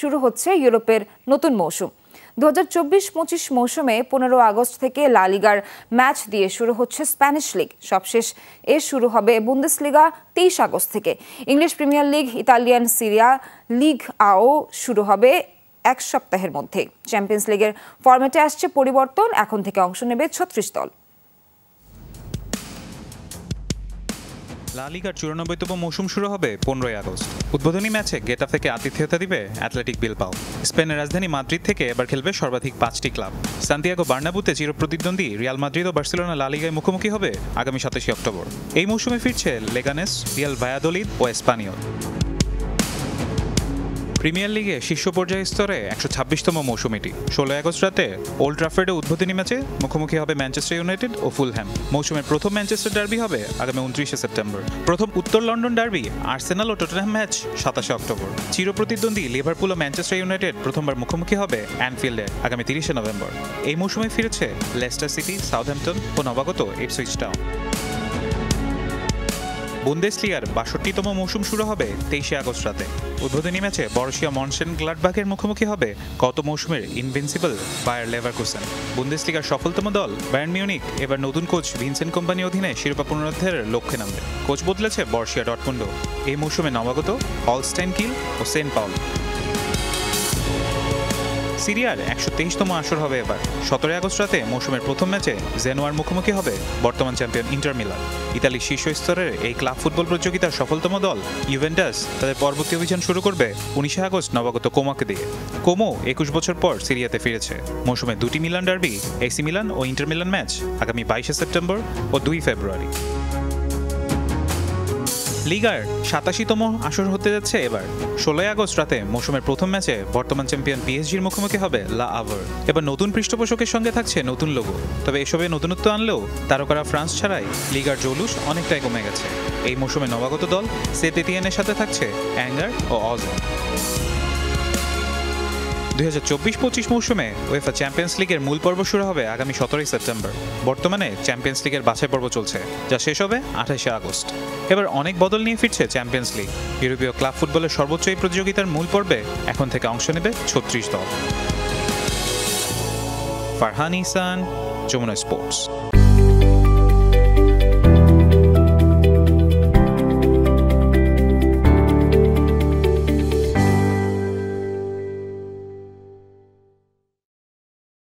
শুরু হচ্ছে ইউরোপের নতুন মৌসুম। 2024-25 মৌসুমে 15 আগস্ট থেকে লা লিগার ম্যাচ দিয়ে শুরু হচ্ছে স্প্যানিশ লিগ। সবশেষ শুরু হবে বুন্দেসলিগা 23 আগস্ট থেকে। English premier league, Italian Syria league আও শুরু হবে এক সপ্তাহের মধ্যে। চ্যাম্পিয়ন্স লিগের ফরম্যাটে আসছে পরিবর্তন, এখন থেকে অংশ নেবে 36 দল। লা লিগার 94তম মৌসুম শুরু হবে 15 আগস্ট। উদ্বোধনী ম্যাচে গেটাফেকে আতিথেয়তা দিবে অ্যাথলেটিক বিলবাও। স্পেনের রাজধানী মাদ্রিদ থেকে এবার খেলবে সর্বাধিক 5টি ক্লাব। সান্তিয়াগো বার্নাবুতে চিরপ্রতিদ্বন্দ্বী রিয়াল মাদ্রিদ ও বার্সেলোনা লা লিগায় মুখোমুখি হবে আগামী 27 অক্টোবর। এই মৌসুমে ফিরছে লেগানেস, রিয়াল ভায়াদোলিদ ও এসপানিওল। প্রিমিয়ার লিগে শীর্ষ পর্যায় স্তরে 126তম মৌসুম এটি। 16 আগস্ট রাতে ওল্ড ট্রাফোর্ডে উদ্বোধনী ম্যাচে মুখোমুখি হবে ম্যানচেস্টার ইউনাইটেড ও ফুলহ্যাম। মৌসুমের প্রথম ম্যানচেস্টার ডার্বি হবে আগামী 29 সেপ্টেম্বর। প্রথম উত্তর লন্ডন ডার্বি আর্সেনাল ও টটেনহ্যাম ম্যাচ 27 অক্টোবর। চিরপ্রতিদ্বন্দ্বী লিভারপুল ও ম্যানচেস্টার ইউনাইটেড প্রথমবার মুখোমুখি হবে অ্যানফিল্ডে আগামী 30 নভেম্বর। এই মৌসুমে ফিরেছে লেস্টার সিটি, সাউথহ্যাম্পটন ও নবাগত ইপসউইচ টাউন। বুন্দেসলিগার 62তম মৌসুম শুরু হবে 23 আগস্ট রাতে। উদ্বোধনী ম্যাচে বরুসিয়া মনশেনগ্লাডবাখের মুখোমুখি হবে গত মৌসুমের ইনভিনসিবল বায়ার লেভারকুসেন। বুন্দেসলিগার সফলতম দল বায়ার্ন মিউনিখ এবার নতুন কোচ ভিনসেন্ট কম্পানি অধীনে শিরোপা পুনরুদ্ধারের লক্ষ্যে নামবে। কোচ বদলেছে বরুসিয়া ডর্টমুন্ডও। এই মৌসুমে নবাগত হলস্টাইন কিল ও সেন্ট পাউল। সিরিয়ার 123তম আসর হবে এবার। 17 আগস্ট রাতে মৌসুমের প্রথম ম্যাচে জেনোয়ার মুখোমুখি হবে বর্তমান চ্যাম্পিয়ন ইন্টার মিলান। ইতালির শীর্ষ স্তরের এই ক্লাব ফুটবল প্রতিযোগিতার সফলতম দল ইউভেন্টাস তাদের পরবর্তী অভিযান শুরু করবে 19 আগস্ট নবাগত কোমোকে দিয়ে। কোমো 21 বছর পর সিরিয়াতে ফিরেছে। মৌসুমে 2টি মিলান ডার্বি, এসি মিলান ও ইন্টার মিলান ম্যাচ আগামী 22 সেপ্টেম্বর ও 2 ফেব্রুয়ারি। লিগার 87তম আসর হতে যাচ্ছে এবার। 16 আগস্ট রাতে মৌসুমের প্রথম ম্যাচে বর্তমান চ্যাম্পিয়ন পিএসজির মুখোমুখি হবে লা আভার। এবার নতুন পৃষ্ঠপোষকের সঙ্গে থাকছে নতুন লোগো। তবে এসবে নতুনত্ব আনলেও তারকারা ফ্রান্স ছাড়াই লিগার জৌলুস অনেকটাই কমে গেছে। এই মৌসুমে নবাগত দল সেন্ট এতিয়েনের সাথে থাকছে অ্যাঙ্গার ও অজেন। 2024-25 মৌসুমে উয়েফা চ্যাম্পিয়ন্স লিগের মূল পর্ব শুরু হবে আগামী 17 সেপ্টেম্বর। বর্তমানে চ্যাম্পিয়ন্স লিগের বাছাই পর্ব চলছে, যা শেষ হবে 28 আগস্ট। এবার অনেক বদল নিয়ে ফিরছে চ্যাম্পিয়ন্স লিগ। ইউরোপীয় ক্লাব ফুটবলের সর্বোচ্চ এই প্রতিযোগিতার মূল পর্বে এখন থেকে অংশ নেবে 36 দল। ফারহান ইহসান, যমুনা স্পোর্টস।